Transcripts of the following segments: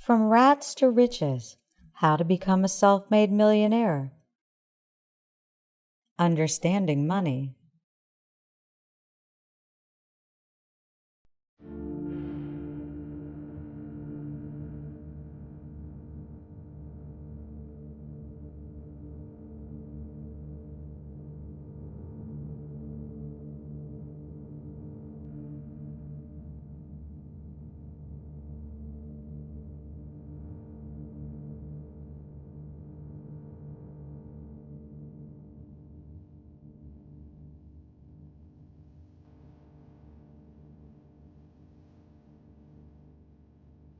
From Rats to Riches: How to Become a Self-Made Millionaire. Understanding Money.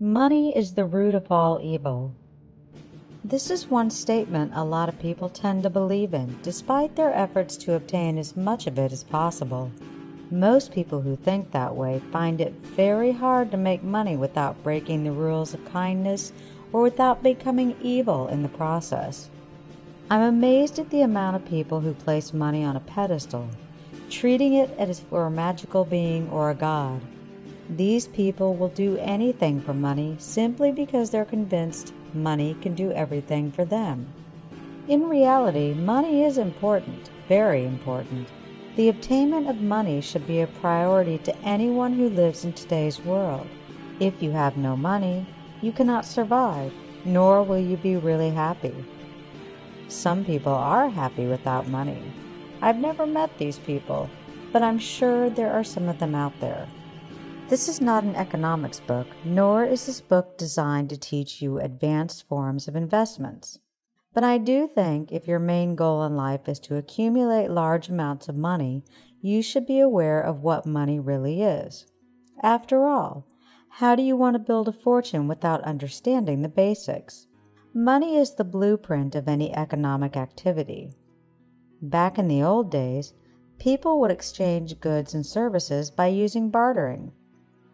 Money is the root of all evil. This is one statement a lot of people tend to believe in, despite their efforts to obtain as much of it as possible. Most people who think that way find it very hard to make money without breaking the rules of kindness or without becoming evil in the process. I'm amazed at the amount of people who place money on a pedestal, treating it as for a magical being or a god. These people will do anything for money simply because they're convinced money can do everything for them. In reality, money is important, very important. The obtainment of money should be a priority to anyone who lives in today's world. If you have no money, you cannot survive, nor will you be really happy. Some people are happy without money. I've never met these people, but I'm sure there are some of them out there. This is not an economics book, nor is this book designed to teach you advanced forms of investments. But I do think if your main goal in life is to accumulate large amounts of money, you should be aware of what money really is. After all, how do you want to build a fortune without understanding the basics? Money is the blueprint of any economic activity. Back in the old days, people would exchange goods and services by using bartering.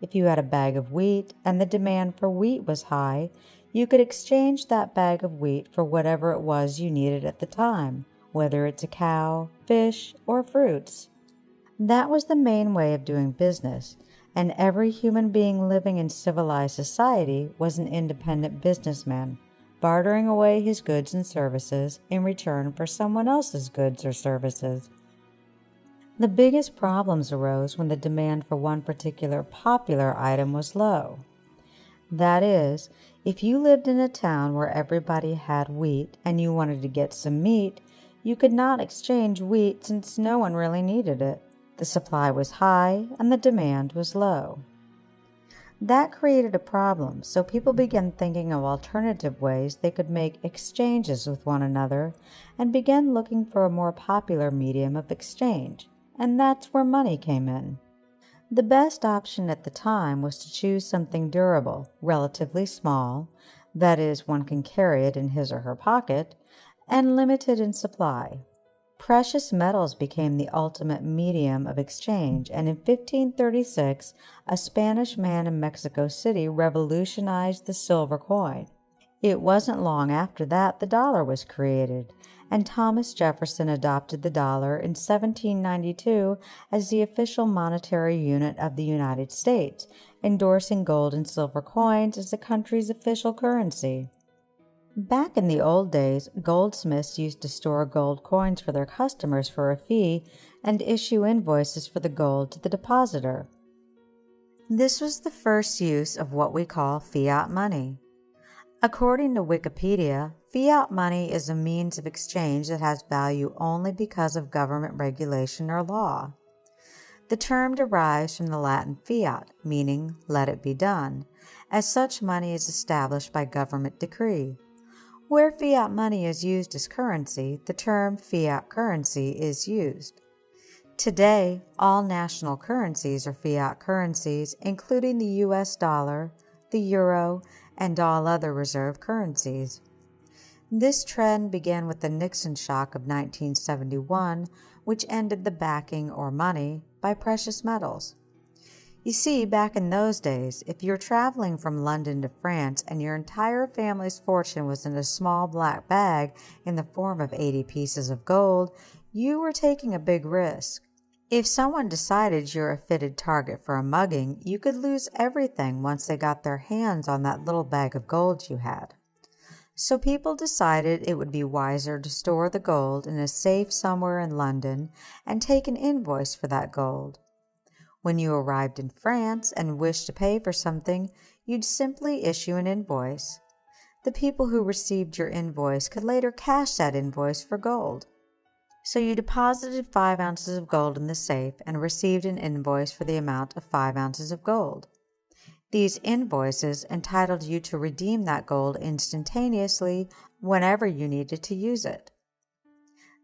If you had a bag of wheat and the demand for wheat was high, you could exchange that bag of wheat for whatever it was you needed at the time, whether it's a cow, fish, or fruits. That was the main way of doing business, and every human being living in civilized society was an independent businessman, bartering away his goods and services in return for someone else's goods or services. The biggest problems arose when the demand for one particular popular item was low. That is, if you lived in a town where everybody had wheat and you wanted to get some meat, you could not exchange wheat since no one really needed it. The supply was high and the demand was low. That created a problem, so people began thinking of alternative ways they could make exchanges with one another and began looking for a more popular medium of exchange. And that's where money came in. The best option at the time was to choose something durable, relatively small, that is, one can carry it in his or her pocket, and limited in supply. Precious metals became the ultimate medium of exchange, and in 1536, a Spanish man in Mexico City revolutionized the silver coin. It wasn't long after that the dollar was created, and Thomas Jefferson adopted the dollar in 1792 as the official monetary unit of the United States, endorsing gold and silver coins as the country's official currency. Back in the old days, goldsmiths used to store gold coins for their customers for a fee and issue invoices for the gold to the depositor. This was the first use of what we call fiat money. According to Wikipedia, fiat money is a means of exchange that has value only because of government regulation or law. The term derives from the Latin fiat, meaning let it be done, as such money is established by government decree. Where fiat money is used as currency, the term fiat currency is used. Today, all national currencies are fiat currencies, including the US dollar, the euro, and all other reserve currencies. This trend began with the Nixon shock of 1971, which ended the backing, or money, by precious metals. You see, back in those days, if you're traveling from London to France and your entire family's fortune was in a small black bag in the form of 80 pieces of gold, you were taking a big risk. If someone decided you're a fitted target for a mugging, you could lose everything once they got their hands on that little bag of gold you had. So people decided it would be wiser to store the gold in a safe somewhere in London and take an invoice for that gold. When you arrived in France and wished to pay for something, you'd simply issue an invoice. The people who received your invoice could later cash that invoice for gold. So you deposited 5 ounces of gold in the safe and received an invoice for the amount of 5 ounces of gold. These invoices entitled you to redeem that gold instantaneously whenever you needed to use it.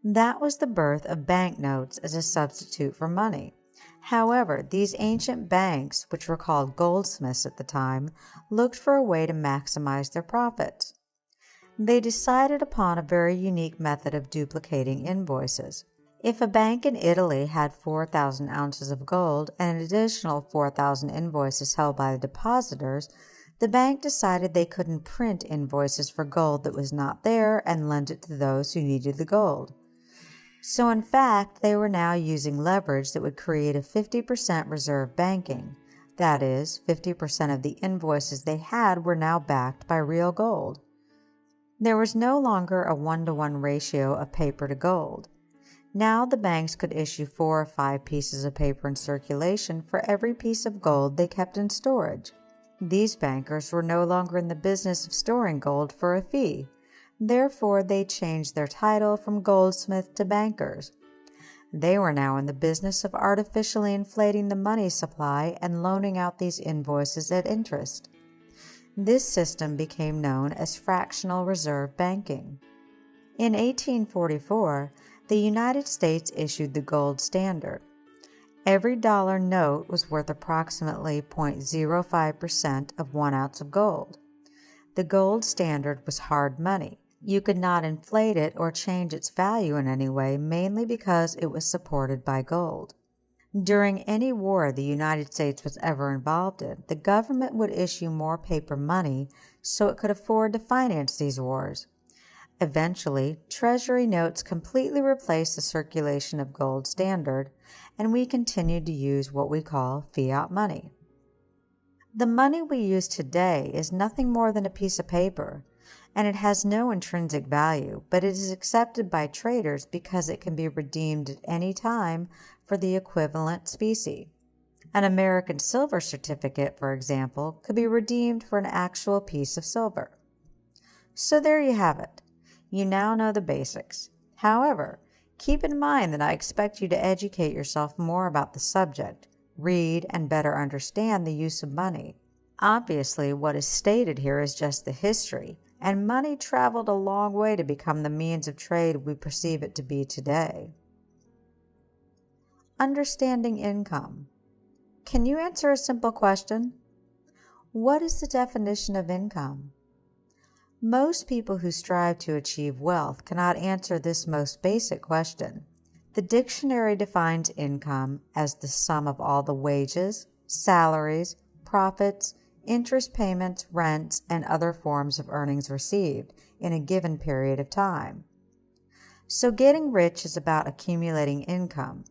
That was the birth of banknotes as a substitute for money. However, these ancient banks, which were called goldsmiths at the time, looked for a way to maximize their profits. They decided upon a very unique method of duplicating invoices. If a bank in Italy had 4,000 ounces of gold and an additional 4,000 invoices held by the depositors, the bank decided they couldn't print invoices for gold that was not there and lend it to those who needed the gold. So in fact, they were now using leverage that would create a 50% reserve banking. That is, 50% of the invoices they had were now backed by real gold. There was no longer a 1-to-1 ratio of paper to gold. Now the banks could issue 4 or 5 pieces of paper in circulation for every piece of gold they kept in storage. These bankers were no longer in the business of storing gold for a fee. Therefore, they changed their title from goldsmith to bankers. They were now in the business of artificially inflating the money supply and loaning out these invoices at interest. This system became known as fractional reserve banking. In 1844, the United States issued the gold standard. Every dollar note was worth approximately 0.05% of 1 ounce of gold. The gold standard was hard money. You could not inflate it or change its value in any way, mainly because it was supported by gold. During any war the United States was ever involved in, the government would issue more paper money so it could afford to finance these wars. Eventually, Treasury notes completely replaced the circulation of gold standard, and we continued to use what we call fiat money. The money we use today is nothing more than a piece of paper, and it has no intrinsic value, but it is accepted by traders because it can be redeemed at any time for the equivalent specie. An American silver certificate, for example, could be redeemed for an actual piece of silver. So there you have it. You now know the basics. However, keep in mind that I expect you to educate yourself more about the subject, read, and better understand the use of money. Obviously, what is stated here is just the history, and money traveled a long way to become the means of trade we perceive it to be today. Understanding income. Can you answer a simple question? What is the definition of income? Most people who strive to achieve wealth cannot answer this most basic question. The dictionary defines income as the sum of all the wages, salaries, profits, interest payments, rents, and other forms of earnings received in a given period of time. So getting rich is about accumulating income,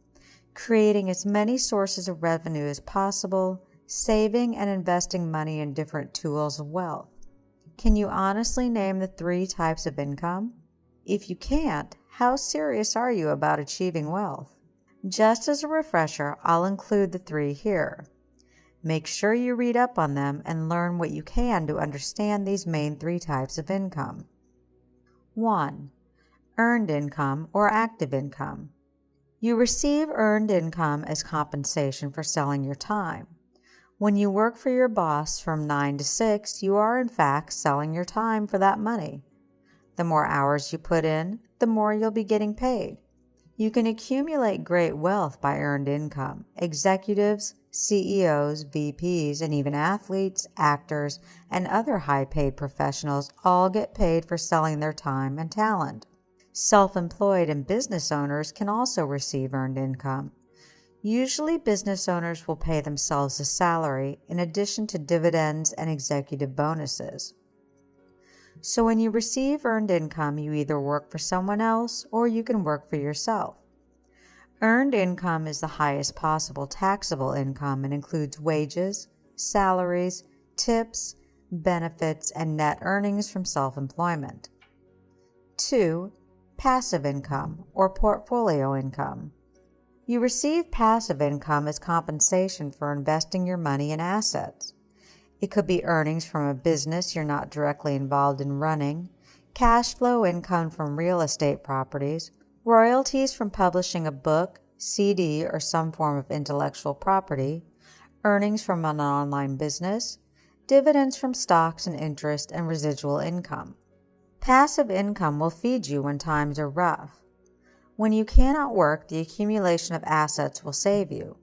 creating as many sources of revenue as possible, saving and investing money in different tools of wealth. Can you honestly name the 3 types of income? If you can't, how serious are you about achieving wealth? Just as a refresher, I'll include the 3 here. Make sure you read up on them and learn what you can to understand these main 3 types of income. 1. Earned income or active income. You receive earned income as compensation for selling your time. When you work for your boss from 9 to 6, you are in fact selling your time for that money. The more hours you put in, the more you'll be getting paid. You can accumulate great wealth by earned income. Executives, CEOs, VPs, and even athletes, actors, and other high-paid professionals all get paid for selling their time and talent. Self-employed and business owners can also receive earned income. Usually, business owners will pay themselves a salary in addition to dividends and executive bonuses. So when you receive earned income, you either work for someone else or you can work for yourself. Earned income is the highest possible taxable income and includes wages, salaries, tips, benefits, and net earnings from self-employment. 2. Passive income or portfolio income. You receive passive income as compensation for investing your money in assets. It could be earnings from a business you're not directly involved in running, cash flow income from real estate properties, royalties from publishing a book, CD, or some form of intellectual property, earnings from an online business, dividends from stocks and interest, and residual income. Passive income will feed you when times are rough. When you cannot work, the accumulation of assets will save you.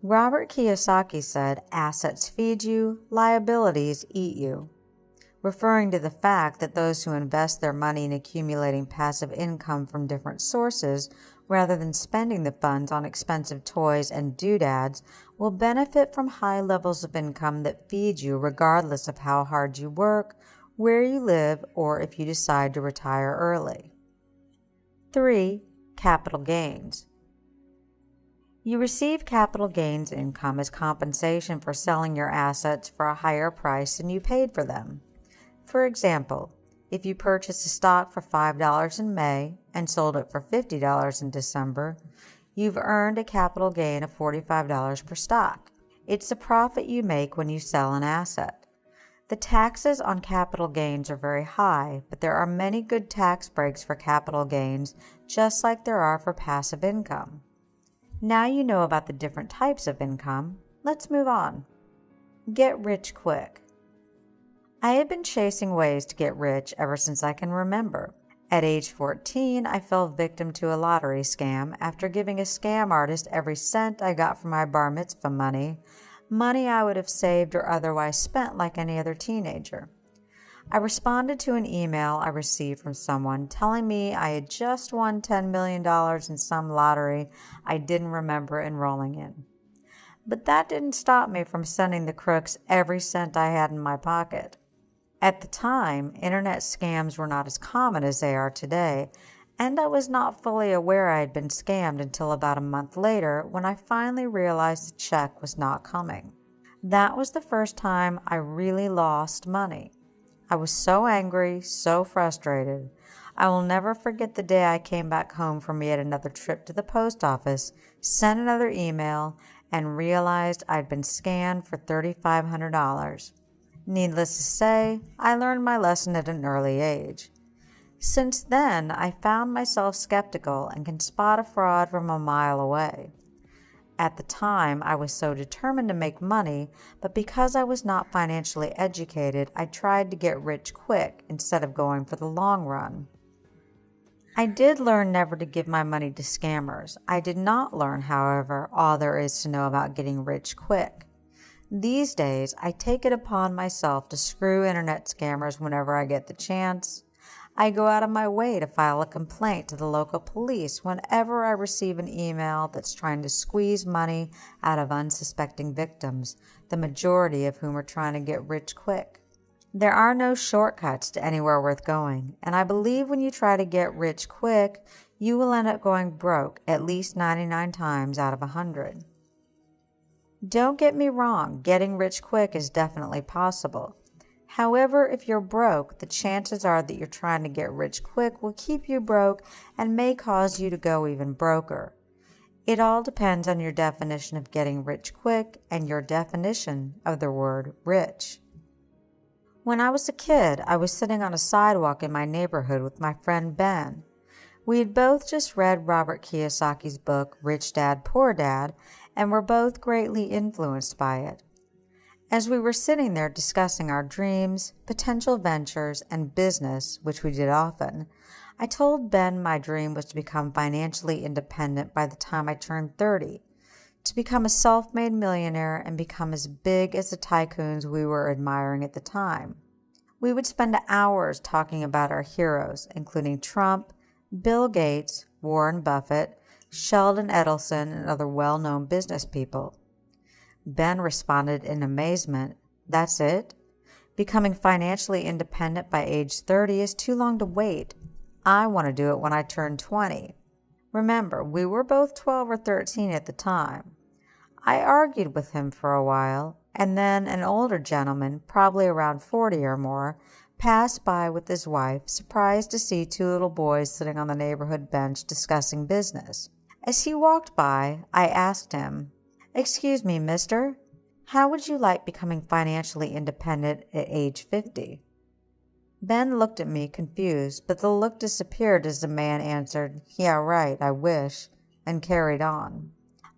Robert Kiyosaki said, "Assets feed you, liabilities eat you," referring to the fact that those who invest their money in accumulating passive income from different sources rather than spending the funds on expensive toys and doodads will benefit from high levels of income that feed you regardless of how hard you work, where you live, or if you decide to retire early. 3. Capital gains. You receive capital gains income as compensation for selling your assets for a higher price than you paid for them. For example, if you purchased a stock for $5 in May and sold it for $50 in December, you've earned a capital gain of $45 per stock. It's the profit you make when you sell an asset. The taxes on capital gains are very high, but there are many good tax breaks for capital gains, just like there are for passive income. Now you know about the different types of income. Let's move on. Get rich quick. I have been chasing ways to get rich ever since I can remember. At age 14, I fell victim to a lottery scam after giving a scam artist every cent I got from my bar mitzvah money I would have saved or otherwise spent like any other teenager. I responded to an email I received from someone telling me I had just won $10 million in some lottery I didn't remember enrolling in. But that didn't stop me from sending the crooks every cent I had in my pocket. At the time, internet scams were not as common as they are today, and I was not fully aware I had been scammed until about a month later when I finally realized the check was not coming. That was the first time I really lost money. I was so angry, so frustrated. I will never forget the day I came back home from yet another trip to the post office, sent another email, and realized I'd been scammed for $3,500. Needless to say, I learned my lesson at an early age. Since then, I found myself skeptical and can spot a fraud from a mile away. At the time, I was so determined to make money, but because I was not financially educated, I tried to get rich quick instead of going for the long run. I did learn never to give my money to scammers. I did not learn, however, all there is to know about getting rich quick. These days, I take it upon myself to screw internet scammers whenever I get the chance. I go out of my way to file a complaint to the local police whenever I receive an email that's trying to squeeze money out of unsuspecting victims, the majority of whom are trying to get rich quick. There are no shortcuts to anywhere worth going, and I believe when you try to get rich quick, you will end up going broke at least 99 times out of 100. Don't get me wrong, getting rich quick is definitely possible. However, if you're broke, the chances are that you're trying to get rich quick will keep you broke and may cause you to go even broker. It all depends on your definition of getting rich quick and your definition of the word rich. When I was a kid, I was sitting on a sidewalk in my neighborhood with my friend Ben. We had both just read Robert Kiyosaki's book, Rich Dad, Poor Dad, and were both greatly influenced by it. As we were sitting there discussing our dreams, potential ventures, and business, which we did often, I told Ben my dream was to become financially independent by the time I turned 30, to become a self-made millionaire and become as big as the tycoons we were admiring at the time. We would spend hours talking about our heroes, including Trump, Bill Gates, Warren Buffett, Sheldon Adelson, and other well-known business people. Ben responded in amazement, "That's it? Becoming financially independent by age 30 is too long to wait. I want to do it when I turn 20. Remember, we were both 12 or 13 at the time. I argued with him for a while, and then an older gentleman, probably around 40 or more, passed by with his wife, surprised to see two little boys sitting on the neighborhood bench discussing business. As he walked by, I asked him, "Excuse me, mister, how would you like becoming financially independent at age 50? Ben looked at me confused, but the look disappeared as the man answered, "Yeah, right, I wish," and carried on.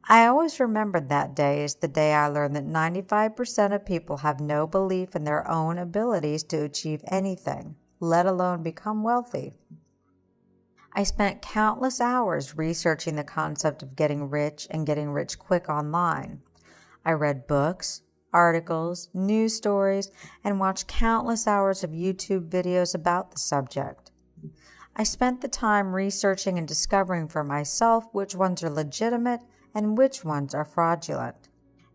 I always remembered that day as the day I learned that 95% of people have no belief in their own abilities to achieve anything, let alone become wealthy. I spent countless hours researching the concept of getting rich and getting rich quick online. I read books, articles, news stories, and watched countless hours of YouTube videos about the subject. I spent the time researching and discovering for myself which ones are legitimate and which ones are fraudulent.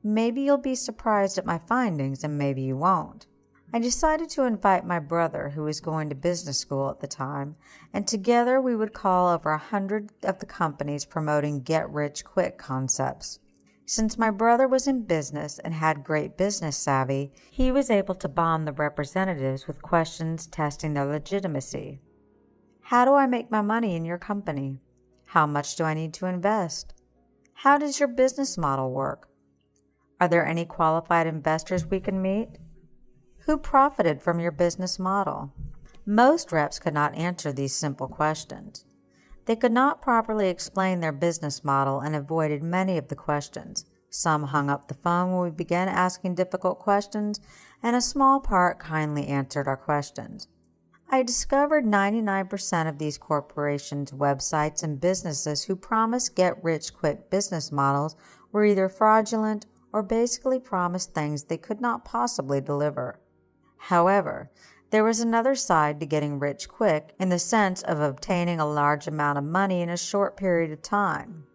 Maybe you'll be surprised at my findings and maybe you won't. I decided to invite my brother, who was going to business school at the time, and together we would call over 100 of the companies promoting get-rich-quick concepts. Since my brother was in business and had great business savvy, he was able to bomb the representatives with questions testing their legitimacy. How do I make my money in your company? How much do I need to invest? How does your business model work? Are there any qualified investors we can meet? Who profited from your business model? Most reps could not answer these simple questions. They could not properly explain their business model and avoided many of the questions. Some hung up the phone when we began asking difficult questions, and a small part kindly answered our questions. I discovered 99% of these corporations, websites, and businesses who promised get-rich-quick business models were either fraudulent or basically promised things they could not possibly deliver. However, there was another side to getting rich quick in the sense of obtaining a large amount of money in a short period of time.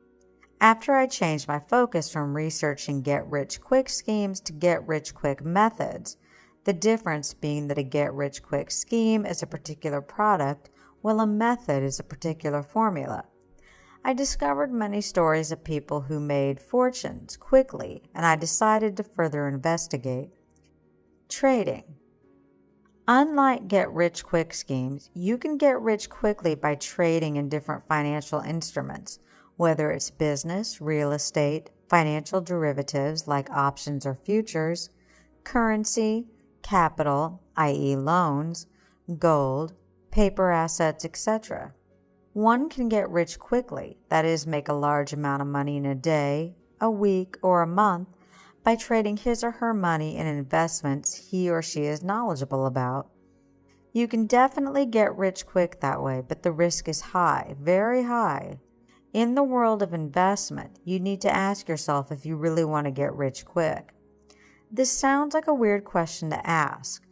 After I changed my focus from researching get-rich-quick schemes to get-rich-quick methods, the difference being that a get-rich-quick scheme is a particular product, while a method is a particular formula. I discovered many stories of people who made fortunes quickly, and I decided to further investigate. Trading. Unlike get-rich-quick schemes, you can get rich quickly by trading in different financial instruments, whether it's business, real estate, financial derivatives like options or futures, currency, capital, i.e. loans, gold, paper assets, etc. One can get rich quickly, that is, make a large amount of money in a day, a week, or a month by trading his or her money in investments he or she is knowledgeable about. You can definitely get rich quick that way, but the risk is high, very high. In the world of investment, you need to ask yourself if you really want to get rich quick. This sounds like a weird question to ask,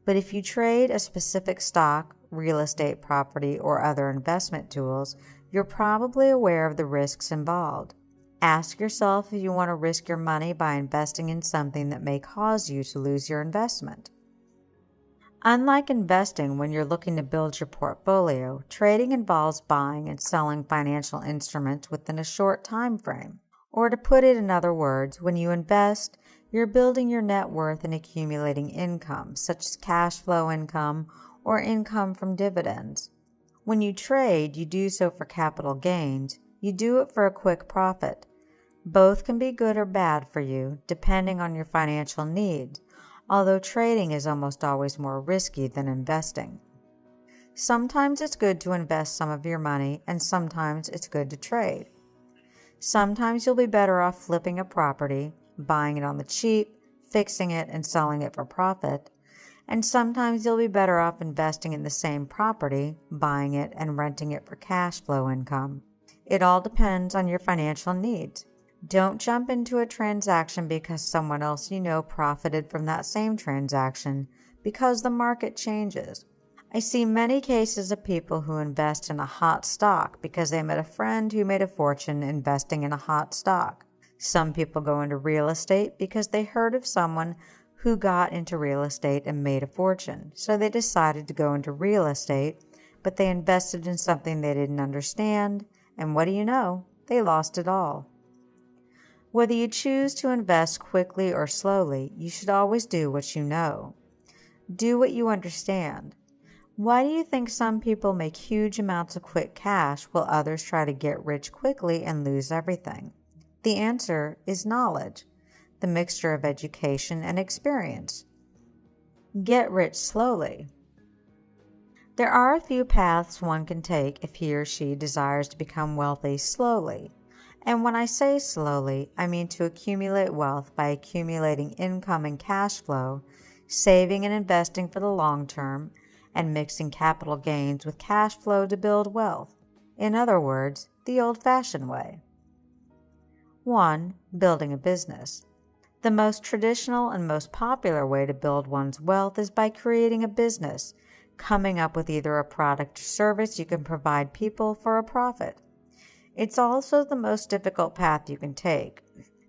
but if you trade a specific stock, real estate property, or other investment tools, you're probably aware of the risks involved. Ask yourself if you want to risk your money by investing in something that may cause you to lose your investment. Unlike investing when you're looking to build your portfolio, trading involves buying and selling financial instruments within a short time frame. Or to put it in other words, when you invest, you're building your net worth and accumulating income, such as cash flow income or income from dividends. When you trade, you do so for capital gains. You do it for a quick profit. Both can be good or bad for you, depending on your financial needs, although trading is almost always more risky than investing. Sometimes it's good to invest some of your money, and sometimes it's good to trade. Sometimes you'll be better off flipping a property, buying it on the cheap, fixing it, and selling it for profit. And sometimes you'll be better off investing in the same property, buying it, and renting it for cash flow income. It all depends on your financial needs. Don't jump into a transaction because someone else you know profited from that same transaction, because the market changes. I see many cases of people who invest in a hot stock because they met a friend who made a fortune investing in a hot stock. Some people go into real estate because they heard of someone who got into real estate and made a fortune, so they decided to go into real estate, but they invested in something they didn't understand, And what do you know? They lost it all. Whether you choose to invest quickly or slowly, you should always do what you know. Do what you understand. Why do you think some people make huge amounts of quick cash while others try to get rich quickly and lose everything? The answer is knowledge, the mixture of education and experience. Get rich slowly. There are a few paths one can take if he or she desires to become wealthy slowly. And when I say slowly, I mean to accumulate wealth by accumulating income and cash flow, saving and investing for the long term, and mixing capital gains with cash flow to build wealth. In other words, the old-fashioned way. 1. Building a business. The most traditional and most popular way to build one's wealth is by creating a business, coming up with either a product or service you can provide people for a profit. It's also the most difficult path you can take.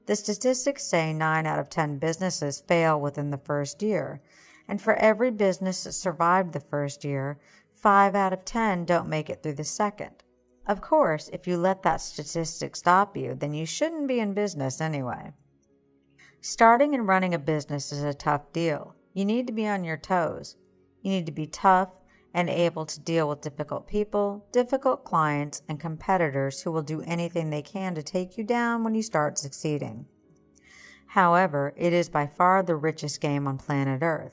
The statistics say 9 out of 10 businesses fail within the first year, and for every business that survived the first year, 5 out of 10 don't make it through the second. Of course, if you let that statistic stop you, then you shouldn't be in business anyway. Starting and running a business is a tough deal. You need to be on your toes. You need to be tough and able to deal with difficult people, difficult clients, and competitors who will do anything they can to take you down when you start succeeding. However, it is by far the richest game on planet Earth.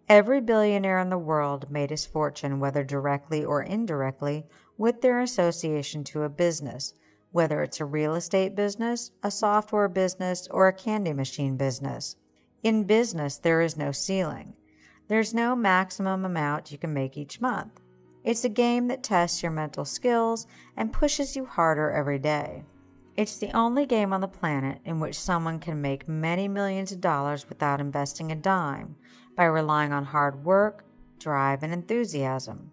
Every billionaire in the world made his fortune, whether directly or indirectly, with their association to a business, whether it's a real estate business, a software business, or a candy machine business. In business, there is no ceiling. There's no maximum amount you can make each month. It's a game that tests your mental skills and pushes you harder every day. It's the only game on the planet in which someone can make many millions of dollars without investing a dime, by relying on hard work, drive, and enthusiasm.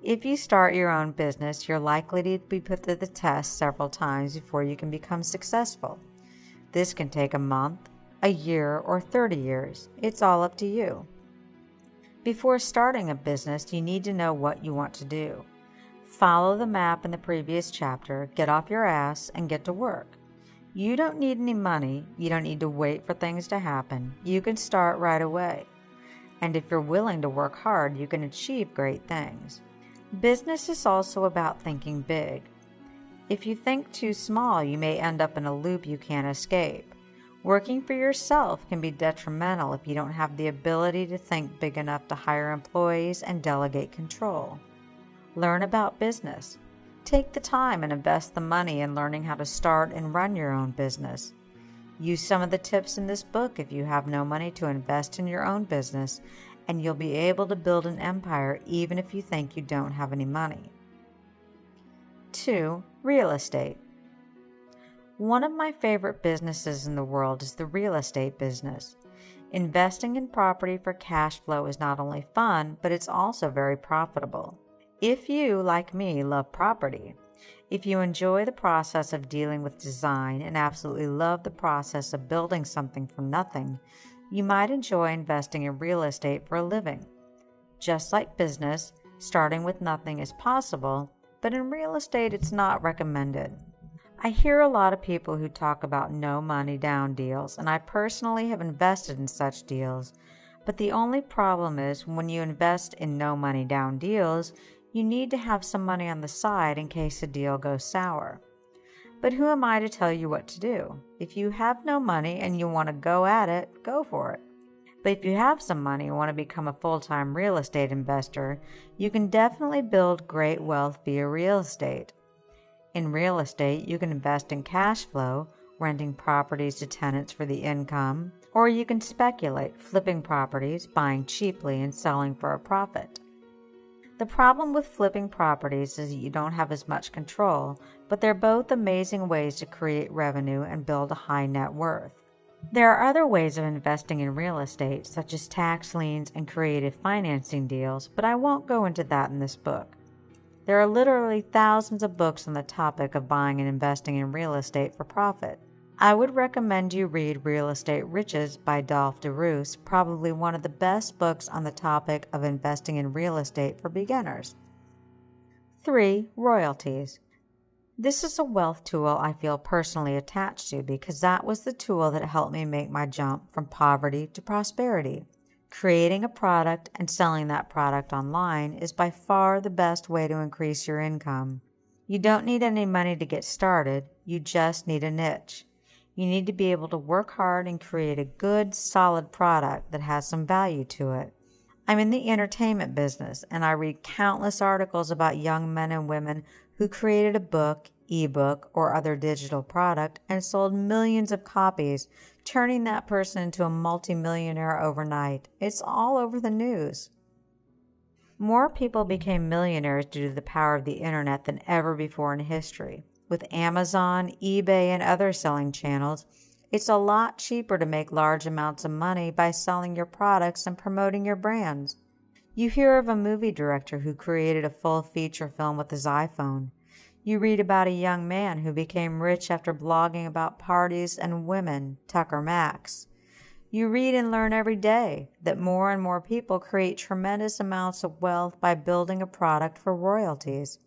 If you start your own business, you're likely to be put to the test several times before you can become successful. This can take a month, a year, or 30 years. It's all up to you. Before starting a business, you need to know what you want to do. Follow the map in the previous chapter, get off your ass, and get to work. You don't need any money. You don't need to wait for things to happen. You can start right away. And if you're willing to work hard, you can achieve great things. Business is also about thinking big. If you think too small, you may end up in a loop you can't escape. Working for yourself can be detrimental if you don't have the ability to think big enough to hire employees and delegate control. Learn about business. Take the time and invest the money in learning how to start and run your own business. Use some of the tips in this book if you have no money to invest in your own business, and you'll be able to build an empire even if you think you don't have any money. 2. Real estate. One of my favorite businesses in the world is the real estate business. Investing in property for cash flow is not only fun, but it's also very profitable. If you, like me, love property, if you enjoy the process of dealing with design and absolutely love the process of building something from nothing, you might enjoy investing in real estate for a living. Just like business, starting with nothing is possible, but in real estate it's not recommended. I hear a lot of people who talk about no money down deals, and I personally have invested in such deals, but the only problem is when you invest in no money down deals, you need to have some money on the side in case the deal goes sour. But who am I to tell you what to do? If you have no money and you want to go at it, go for it. But if you have some money and want to become a full-time real estate investor, you can definitely build great wealth via real estate. In real estate, you can invest in cash flow, renting properties to tenants for the income, or you can speculate, flipping properties, buying cheaply and selling for a profit. The problem with flipping properties is that you don't have as much control, but they're both amazing ways to create revenue and build a high net worth. There are other ways of investing in real estate, such as tax liens and creative financing deals, but I won't go into that in this book. There are literally thousands of books on the topic of buying and investing in real estate for profit. I would recommend you read Real Estate Riches by Dolph DeRoos, probably one of the best books on the topic of investing in real estate for beginners. 3. Royalties. This is a wealth tool I feel personally attached to because that was the tool that helped me make my jump from poverty to prosperity. Creating a product and selling that product online is by far the best way to increase your income. You don't need any money to get started, you just need a niche. You need to be able to work hard and create a good, solid product that has some value to it. I'm in the entertainment business, and I read countless articles about young men and women who created a book, ebook, or other digital product and sold millions of copies, turning that person into a multimillionaire overnight. It's all over the news. More people became millionaires due to the power of the internet than ever before in history. With Amazon, eBay, and other selling channels, it's a lot cheaper to make large amounts of money by selling your products and promoting your brands. You hear of a movie director who created a full feature film with his iPhone. You read about a young man who became rich after blogging about parties and women, Tucker Max. You read and learn every day that more and more people create tremendous amounts of wealth by building a product for royalties.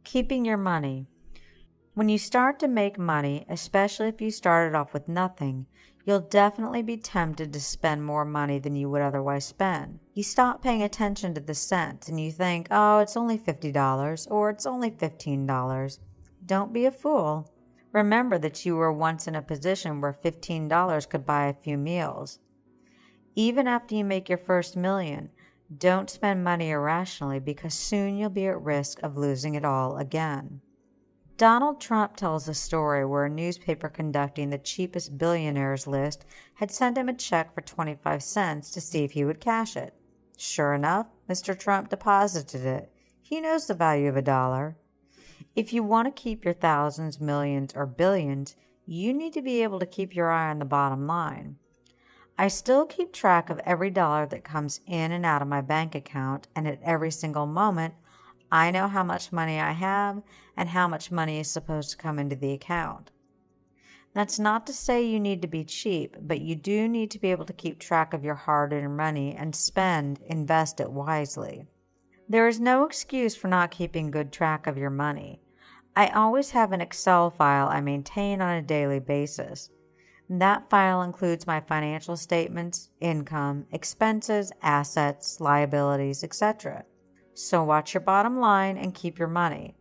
Keeping your money. When you start to make money, especially if you started off with nothing, you'll definitely be tempted to spend more money than you would otherwise spend. You stop paying attention to the cents and you think, oh, it's only $50 or it's only $15. Don't be a fool. Remember that you were once in a position where $15 could buy a few meals. Even after you make your first million, don't spend money irrationally because soon you'll be at risk of losing it all again. Donald Trump tells a story where a newspaper conducting the cheapest billionaires list had sent him a check for 25 cents to see if he would cash it. Sure enough, Mr. Trump deposited it. He knows the value of a dollar. If you want to keep your thousands, millions, or billions, you need to be able to keep your eye on the bottom line. I still keep track of every dollar that comes in and out of my bank account, and at every single moment, I know how much money I have and how much money is supposed to come into the account. That's not to say you need to be cheap, but you do need to be able to keep track of your hard-earned money and invest it wisely. There is no excuse for not keeping good track of your money. I always have an Excel file I maintain on a daily basis. That file includes my financial statements, income, expenses, assets, liabilities, etc. So watch your bottom line and keep your money.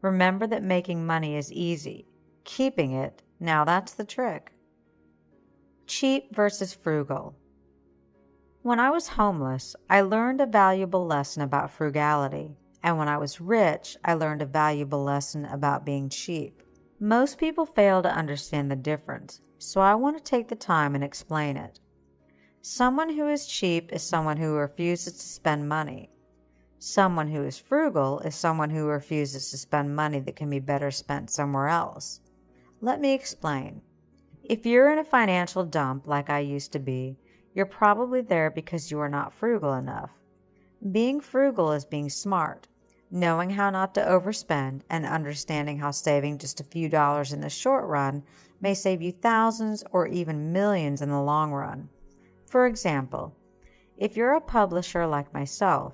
Remember that making money is easy. Keeping it, now that's the trick. Cheap versus frugal. When I was homeless, I learned a valuable lesson about frugality. And when I was rich, I learned a valuable lesson about being cheap. Most people fail to understand the difference, so I want to take the time and explain it. Someone who is cheap is someone who refuses to spend money. Someone who is frugal is someone who refuses to spend money that can be better spent somewhere else. Let me explain. If you're in a financial dump like I used to be, you're probably there because you are not frugal enough. Being frugal is being smart, knowing how not to overspend, and understanding how saving just a few dollars in the short run may save you thousands or even millions in the long run. For example, if you're a publisher like myself,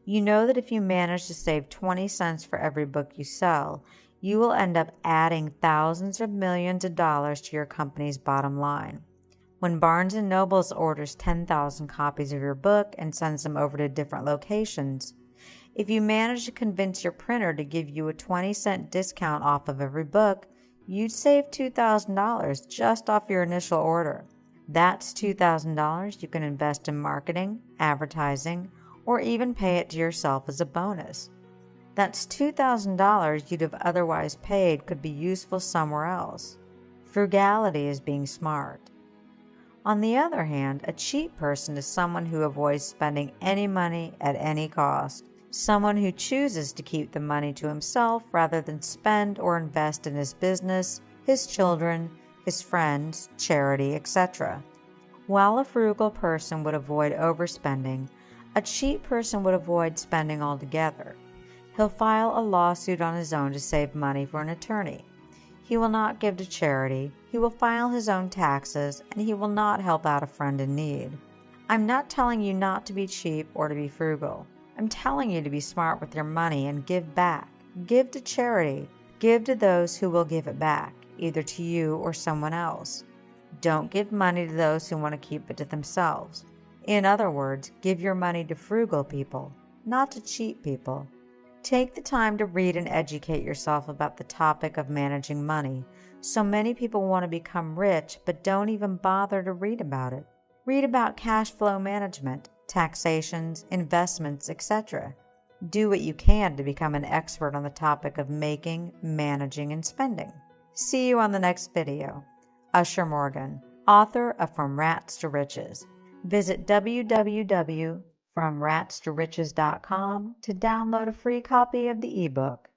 you know that if you manage to save 20 cents for every book you sell, you will end up adding thousands of millions of dollars to your company's bottom line. When Barnes & Noble orders 10,000 copies of your book and sends them over to different locations, if you manage to convince your printer to give you a 20-cent discount off of every book, you'd save $2,000 just off your initial order. That's $2,000 you can invest in marketing, advertising, or even pay it to yourself as a bonus. That's $2,000 you'd have otherwise paid could be useful somewhere else. Frugality is being smart. On the other hand, a cheap person is someone who avoids spending any money at any cost. Someone who chooses to keep the money to himself rather than spend or invest in his business, his children, his friends, charity, etc. While a frugal person would avoid overspending, a cheap person would avoid spending altogether. He'll file a lawsuit on his own to save money for an attorney. He will not give to charity, he will file his own taxes, and he will not help out a friend in need. I'm not telling you not to be cheap or to be frugal. I'm telling you to be smart with your money and give back. Give to charity. Give to those who will give it back, either to you or someone else. Don't give money to those who want to keep it to themselves. In other words, give your money to frugal people, not to cheap people. Take the time to read and educate yourself about the topic of managing money. So many people want to become rich but don't even bother to read about it. Read about cash flow management, taxations, investments, etc. Do what you can to become an expert on the topic of making, managing, and spending. See you on the next video. Usher Morgan, author of From Rats to Riches. Visit www.FromRatsToRiches.com to download a free copy of the ebook.